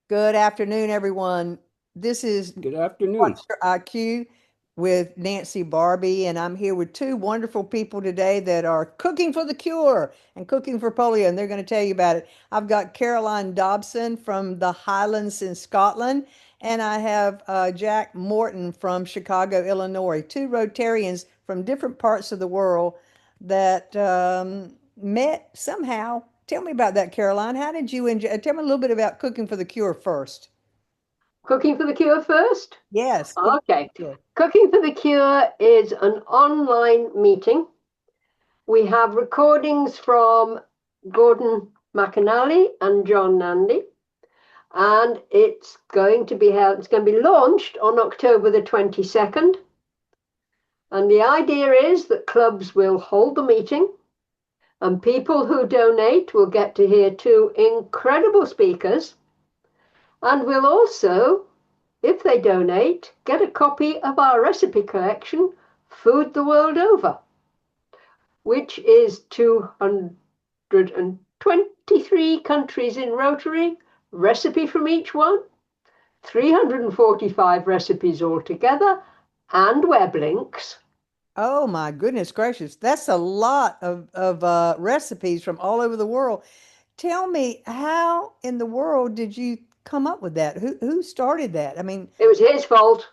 Good afternoon, everyone. This is Good afternoon. What's Your IQ with Nancy Barbie, and I'm here with two wonderful people today that are cooking for the cure and cooking for polio, and they're going to tell you about it. I've got Caroline Dobson from the Highlands in Scotland, and I have Jack Morton from Chicago, Illinois, two Rotarians from different parts of the world that met somehow. Tell me about that, Caroline. How did you enjoy? Tell me a little bit about cooking for the cure first. Cooking for the Cure first? Yes, cooking for Okay. the cure. Cooking for the Cure is an online meeting. We have recordings from Gordon McAnally and John Nandy, and it's going to be launched on October the 22nd. And the idea is that clubs will hold the meeting, and people who donate will get to hear two incredible speakers, and will also, if they donate, get a copy of our recipe collection, Food the World Over, which is 223 countries in Rotary, recipe from each one, 345 recipes altogether, and web links. Oh my goodness gracious. That's a lot of recipes from all over the world. Tell me, how in the world did you come up with that? Who started that? I mean, It was his fault.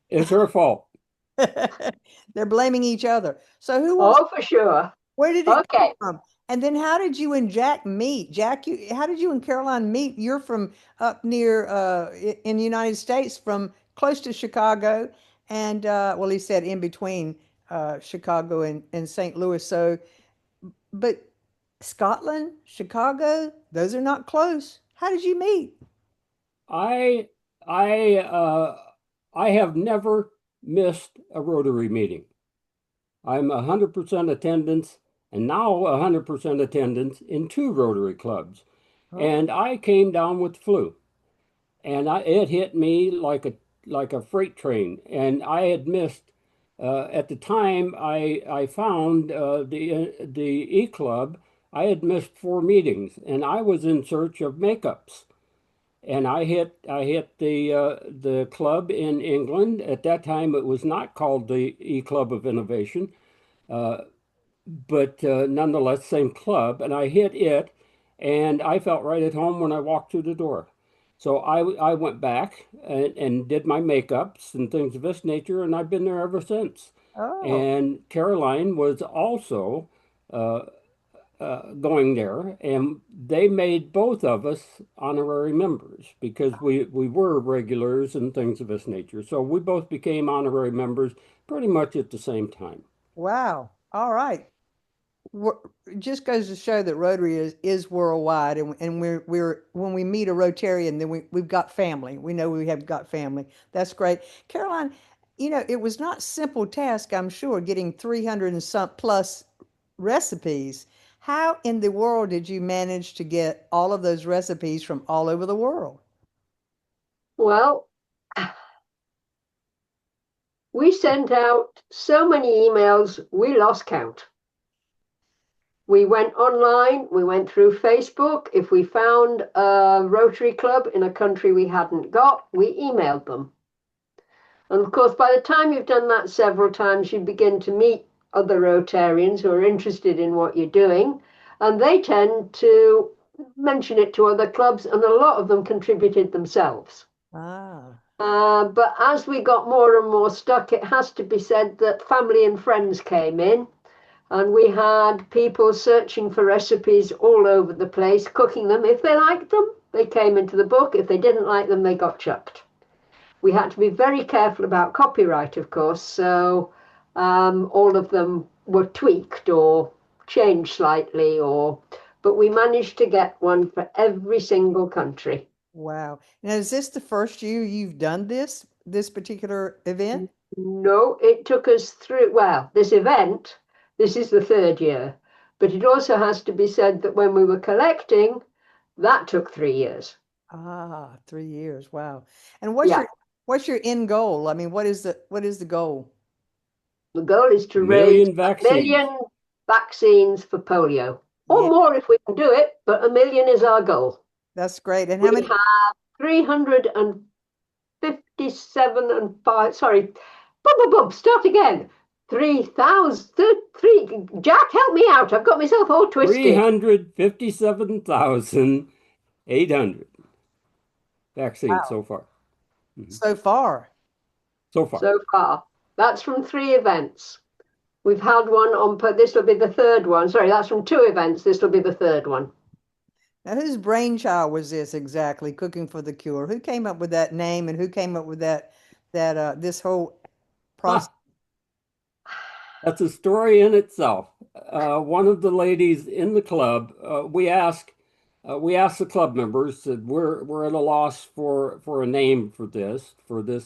It's her fault. they're blaming each other. So who wants, Oh, for sure. where did it come Okay. from? And then how did you and Jack meet? Jack, how did you and Caroline meet? You're from up near in the United States, from close to Chicago, and well, he said in between Chicago and St. Louis. So, but Scotland, Chicago, those are not close. How did you meet? I I I have never missed a Rotary meeting. I'm 100% attendance and now 100% attendance in two Rotary clubs. Oh, And I came down with flu and it hit me like a freight train. And I had missed at the time I found the E Club. I had missed four meetings and I was in search of makeups. And I hit the club in England. At that time, it was not called the E Club of Innovation, uh, but nonetheless, same club. And I hit it, and I felt right at home when I walked through the door. So I went back and did my makeups and things of this nature, and I've been there ever since. oh, And Caroline was also uh, going there, and they made both of us honorary members because we were regulars and things of this nature. So we both became honorary members pretty much at the same time. wow. All right. We're, it just goes to show that Rotary is worldwide, and we're when we meet a Rotarian, then we've got family. We know we have got family. That's great, Caroline. It was not simple task, I'm sure, getting 300 and some plus recipes. How in the world did you manage to get all of those recipes from all over the world? Well, we sent out so many emails, we lost count. We went online, we went through Facebook. If we found a Rotary Club in a country we hadn't got, we emailed them. And of course, by the time you've done that several times, you begin to meet other Rotarians who are interested in what you're doing. And they tend to mention it to other clubs, and a lot of them contributed themselves. Ah, But as we got more and more stuck, it has to be said that family and friends came in, and we had people searching for recipes all over the place, cooking them. If they liked them, they came into the book. If they didn't like them, they got chucked. We had to be very careful about copyright, of course, so all of them were tweaked or changed slightly, but we managed to get one for every single country. wow. Now, is this the first year you've done this particular event? No, it took us through, well, this event, this is the third year, but it also has to be said that when we were collecting, that took 3 years. Ah, 3 years. Wow. And what's Yeah, your end goal? I mean, what is the goal? the goal is to raise Million 1 million vaccines. vaccines for polio, or Yeah, more if we can do it, but 1 million is our goal. that's great. And We how many? have 357 and 5. Sorry. Start again. 3,000. Jack, help me out. I've got myself all twisted. 357,800 vaccines Wow. so far. So far. So far. So far. That's from 3 events. We've had one on, this will be the third one. Sorry, that's from 2 events. This will be the third one. Now, whose brainchild was this exactly? Cooking for the Cure. Who came up with that name and who came up with this whole process? That's a story in itself. One of the ladies in the club, we asked the club members, said we're at a loss for a name for this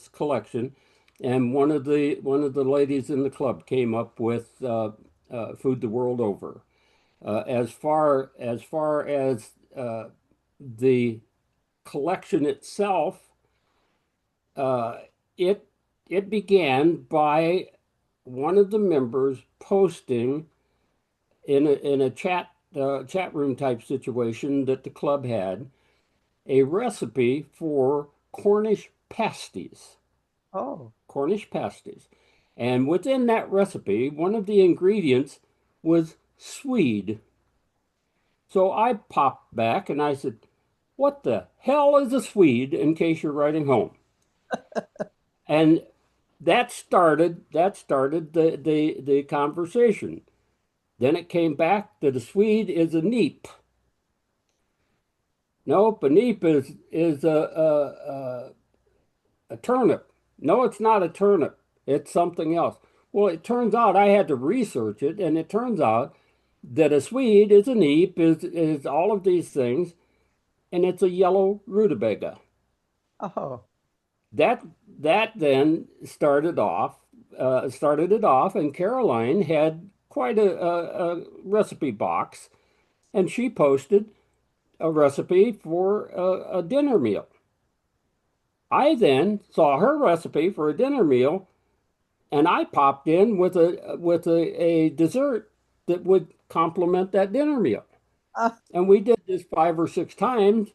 collection, and one of the ladies in the club came up with Food the World Over. As far as the collection itself, uh, it it began by one of the members posting in a chat room type situation that the club had a recipe for Oh, Cornish pasties, and within that recipe, one of the ingredients was swede. So I popped back and I said, "What the hell is a swede?" In case you're writing home, and that started the conversation. Then it came back that a Swede is a neep. Nope, a neep is a turnip. No, it's not a turnip. It's something else. Well, it turns out I had to research it, and it turns out that a Swede is a neep, is all of these things, and it's a yellow rutabaga. oh, That that then started it off, and Caroline had quite a recipe box, and she posted a recipe for a dinner meal. I then saw her recipe for a dinner meal, and I popped in with a dessert that would complement that dinner meal. uh, And we did this 5 or 6 times,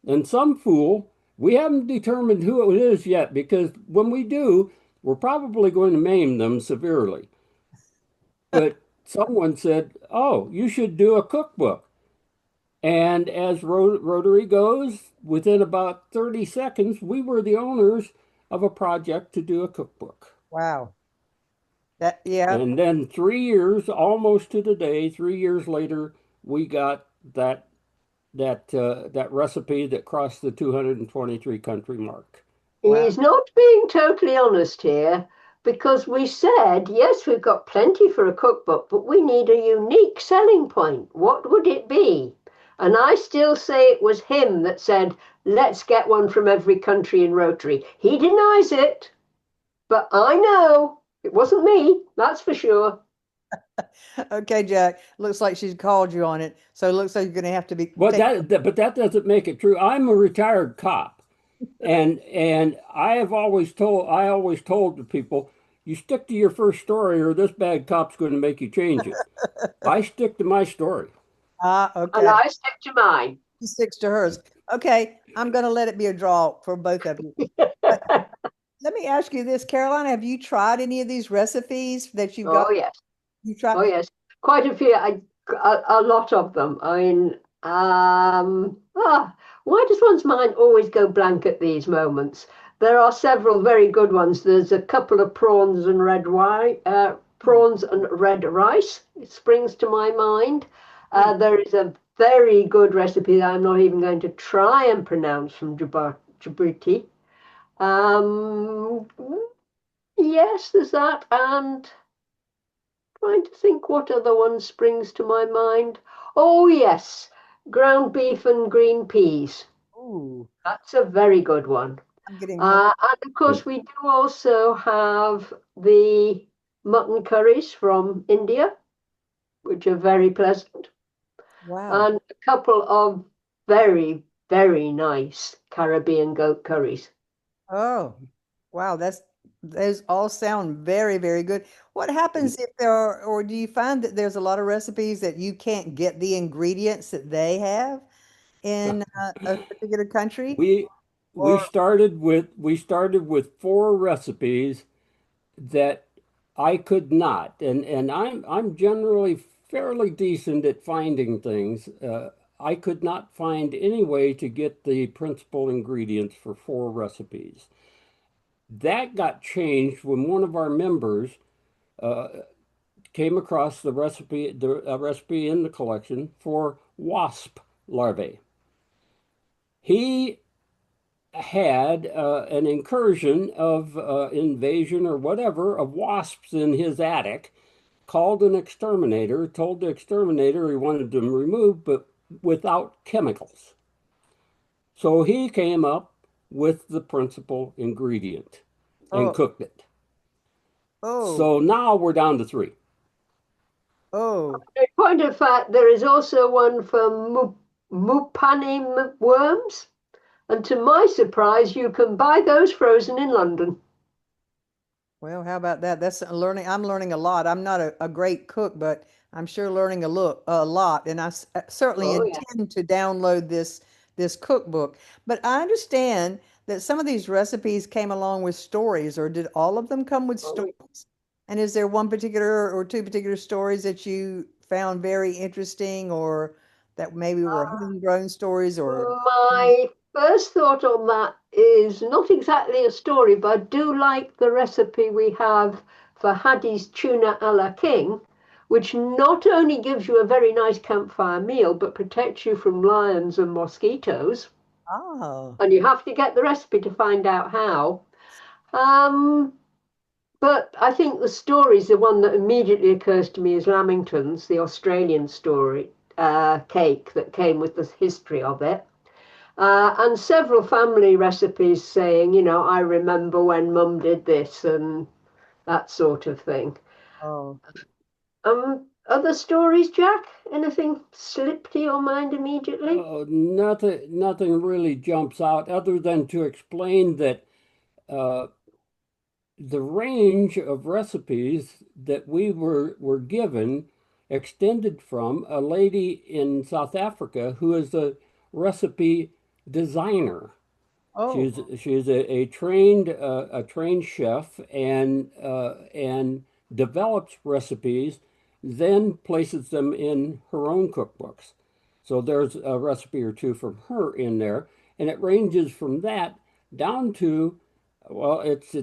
and some fool, we haven't determined who it is yet because when we do, we're probably going to maim them severely. But someone said, "Oh, you should do a cookbook." And as Rotary goes, within about 30 seconds, we were the owners of a project to do a cookbook. wow. Yeah. And then 3 years, almost to the day, 3 years later, we got that recipe that crossed the 223 country mark. Wow. He's not being totally honest here because we said, yes, we've got plenty for a cookbook, but we need a unique selling point. What would it be? And I still say it was him that said, let's get one from every country in Rotary. He denies it, but I know it wasn't me, that's for sure. Okay, Jack. Looks like she's called you on it. So it looks like you're going to have to be Well, take. but that doesn't make it true. I'm a retired cop, and I always told the people, you stick to your first story, or this bad cop's going to make you change it. I stick to my story. Ah, And okay. I stick to mine. She sticks to hers. Okay, I'm going to let it be a draw for both of you. But let me ask you this, Caroline. Have you tried any of these recipes that you've got? Oh, yes. You tried? Oh, yes. Quite a few. A lot of them. I mean, why does one's mind always go blank at these moments? There are several very good ones. There's a couple of prawns and red rice. It springs to my mind. There is a very good recipe that I'm not even going to try and pronounce from Djibouti. Um, yes, there's that, and trying to think what other one springs to my mind. Oh, yes, ground beef and green peas. Ooh, That's a very good one. I'm getting hungry. And of course, we do also have the mutton curries from India, which are very pleasant, Wow. and a couple of very, very nice Caribbean goat curries. Oh, wow. Those all sound very, very good. What happens if there are, or do you find that there's a lot of recipes that you can't get the ingredients that they have in a particular country? We Or we started with four recipes that I could not, and I'm generally fairly decent at finding things. I could not find any way to get the principal ingredients for four recipes. That got changed when one of our members uh, came across a recipe in the collection for wasp larvae. He had an incursion of invasion or whatever of wasps in his attic, called an exterminator, told the exterminator he wanted them removed, but without chemicals. So he came up with the principal ingredient and oh, cooked it. oh, So now we're down to three. oh. In point of fact, there is also one for Mupani worms. And to my surprise, you can buy those frozen in London. Well, how about that? That's learning. I'm learning a lot. I'm not a great cook, but I'm sure learning a lot. And I certainly Oh, yeah. intend to download this cookbook. But I understand that some of these recipes came along with stories, or did all of them come with Oh, yeah. stories? And is there one particular or two particular stories that you found very interesting, or that maybe were homegrown stories, or My first thought on that is not exactly a story, but I do like the recipe we have for Haddie's tuna a la king, which not only gives you a very nice campfire meal, but protects you from lions and mosquitoes. oh, And you have to get the recipe to find out how. Um, but I think the story is the one that immediately occurs to me is Lamington's, the Australian story cake that came with the history of it. And several family recipes saying, I remember when mum did this and that sort of thing. oh. Other stories, Jack? Anything slip to your mind immediately? Nothing really jumps out other than to explain that uh, the range of recipes that were given extended from a lady in South Africa who is a recipe designer. Oh, She's a trained chef and develops recipes, then places them in her own cookbooks. So there's a recipe or two from her in there, and it ranges from that down to, well, it's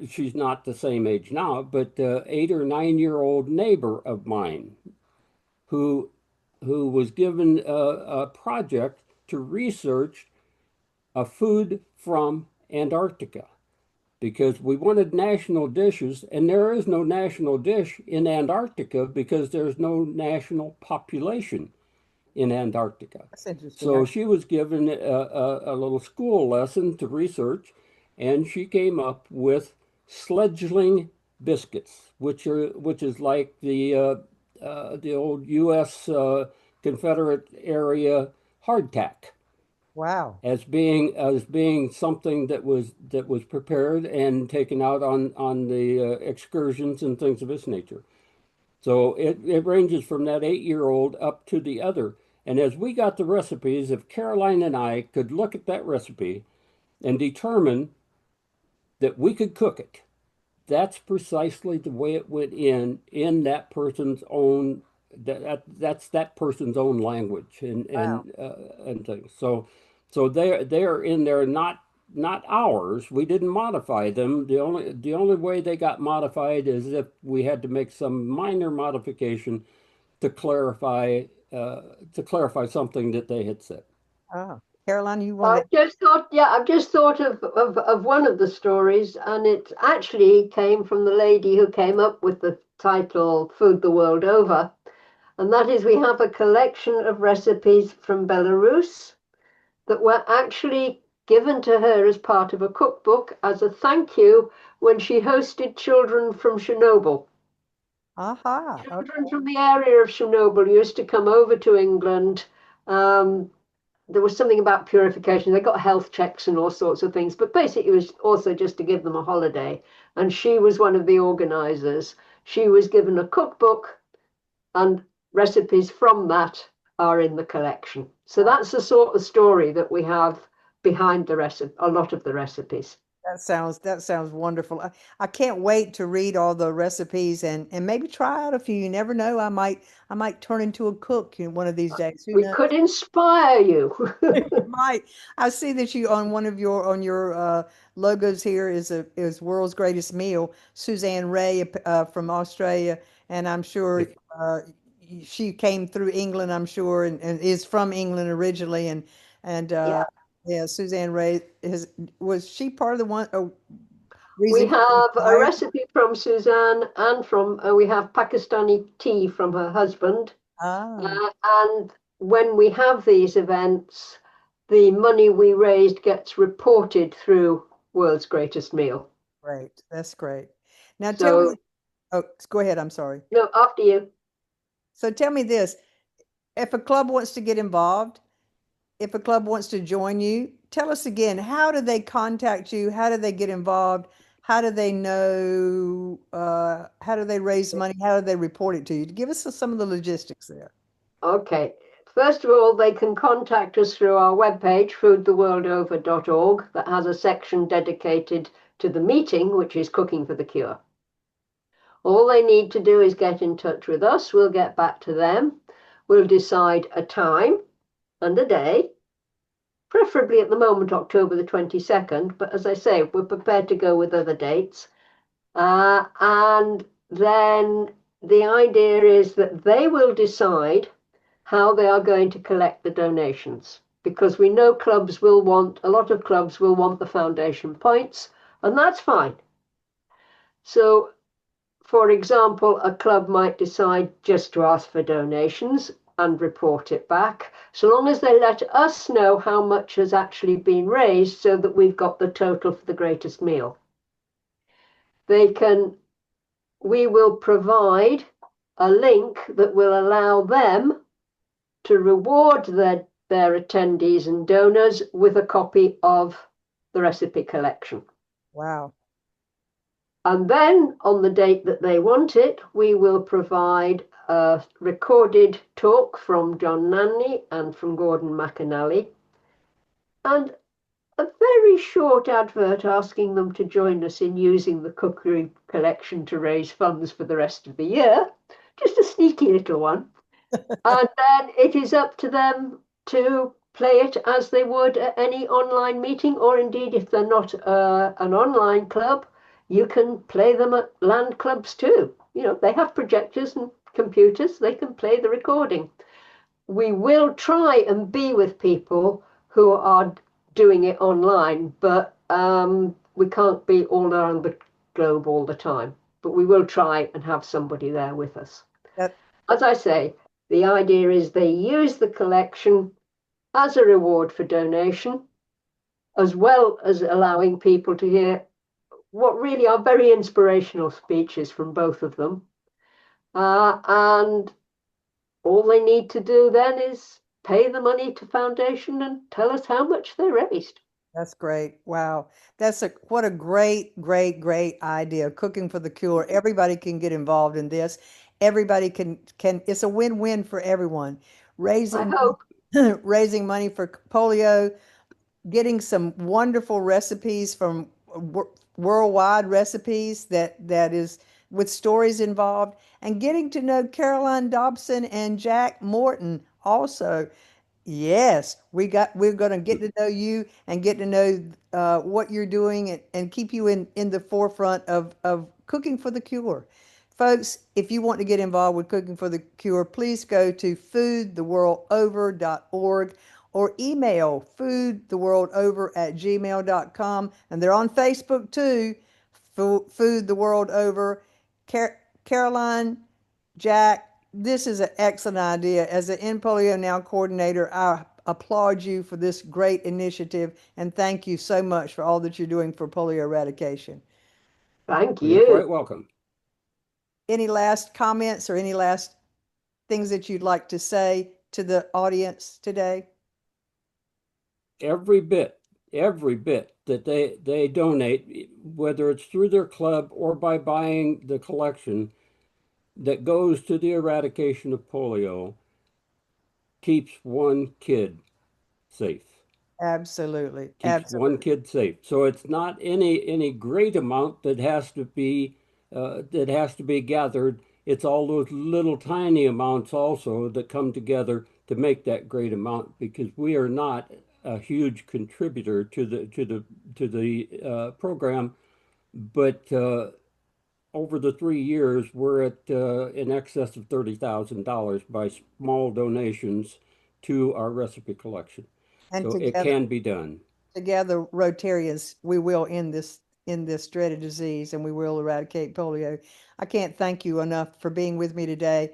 she's not the same age now, but 8 or 9 year old neighbor of mine who was given a project to research a food from Antarctica because we wanted national dishes, and there is no national dish in Antarctica because there's no national population in Antarctica. that's interesting. So she was given a little school lesson to research, and she came up with sledgeling biscuits, which is like the old U.S. Confederate area hardtack Wow. as being something that was prepared and taken out on the excursions and things of this nature. So it ranges from that 8 year old up to the other. And as we got the recipes, if Caroline and I could look at that recipe and determine that we could cook it, that's precisely the way it went in that person's own that's that person's own language Wow. and things. So they're in there, not ours. We didn't modify them. The only way they got modified is if we had to make some minor modification to clarify something that they had said. Oh, Caroline, you want I to? just thought, yeah, I've just thought of one of the stories, and it actually came from the lady who came up with the title Food the World Over. And that is, we have a collection of recipes from Belarus that were actually given to her as part of a cookbook as a thank you when she hosted children from Chernobyl. Aha. Children from the area of Chernobyl used to come over to England. Um, there was something about purification. They got health checks and all sorts of things, but basically it was also just to give them a holiday. And she was one of the organizers. She was given a cookbook, and recipes from that are in the collection. So that's the sort of story that we have behind the recipe, a lot of the recipes. That sounds wonderful. I can't wait to read all the recipes and maybe try out a few. You never know. I might turn into a cook in one of these days. Who We knows? could inspire you. Might. I see that you on one of your on your logos here is World's Greatest Meal, Suzanne Ray from Australia, and I'm sure Yes, uh, she came through England, I'm sure, and is from England originally, and Yeah. yeah, Suzanne Ray was she part of the one We reason you have a inspired? recipe from Suzanne and from we have Pakistani tea from her husband. Ah, And when we have these events, the money we raised gets reported through World's Greatest Meal. great. That's great. Now tell So, me, oh, go ahead. I'm sorry. no, after you. So tell me this, if a club wants to get involved, if a club wants to join you, tell us again, how do they contact you? How do they get involved? How do they know, how do they raise money? How do they report it to you? Give us some of the logistics there. Okay. First of all, they can contact us through our webpage, foodtheworldover.org, that has a section dedicated to the meeting, which is Cooking for the Cure. All they need to do is get in touch with us. We'll get back to them. We'll decide a time and a day, preferably at the moment, October the 22nd. But as I say, we're prepared to go with other dates. And then the idea is that they will decide how they are going to collect the donations, because we know a lot of clubs will want the foundation points, and that's fine. So, for example, a club might decide just to ask for donations and report it back, so long as they let us know how much has actually been raised so that we've got the total for the greatest meal. They can, we will provide a link that will allow them to reward their attendees and donors with a copy of the recipe collection. Wow. And then on the date that they want it, we will provide a recorded talk from John Nanny and from Gordon McAnally, and a very short advert asking them to join us in using the cookery collection to raise funds for the rest of the year. Just a sneaky little one. And then it is up to them to play it as they would at any online meeting, or indeed, if they're not an online club, you can play them at land clubs too. You know, they have projectors and computers, they can play the recording. We will try and be with people who are doing it online, but we can't be all around the globe all the time. But we will try and have somebody there with us. That As I say, the idea is they use the collection as a reward for donation, as well as allowing people to hear what really are very inspirational speeches from both of them. And all they need to do then is pay the money to foundation and tell us how much they raised. that's great. Wow. What a great, great, great idea. Cooking for the Cure. Everybody can get involved in this. Everybody can it's a win-win for everyone. I Raising hope. raising money for polio, getting some wonderful recipes from worldwide recipes that is with stories involved, and getting to know Caroline Dobson and Jack Morton also. Yes, we're going to get to know you and get to know what you're doing, and keep you in the forefront of Cooking for the Cure. Folks, if you want to get involved with Cooking for the Cure, please go to foodtheworldover.org or email foodtheworldover@gmail.com. And they're on Facebook too, Food the World Over. Caroline, Jack, this is an excellent idea. As an In Polio Now coordinator, I applaud you for this great initiative and thank you so much for all that you're doing for polio eradication. Thank you're you. quite welcome. Any last comments or any last things that you'd like to say to the audience today? Every bit that they donate, whether it's through their club or by buying the collection that goes to the eradication of polio, keeps one kid safe. Absolutely. Keeps one Absolutely. kid safe. So it's not any great amount that has to be gathered. It's all those little tiny amounts also that come together to make that great amount because we are not a huge contributor to the program, but over the 3 years we're at in excess of $30,000 by small donations to our recipe collection. And So it together, can be done. together, Rotarians, we will end this dreaded disease and we will eradicate polio. I can't thank you enough for being with me today.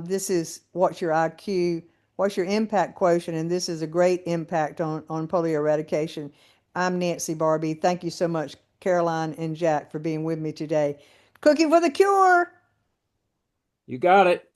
This is what's your IQ, what's your impact quotient, and this is a great impact on polio eradication. I'm Nancy Barbie. Thank you so much, Caroline and Jack, for being with me today. Cooking for the Cure. You got it.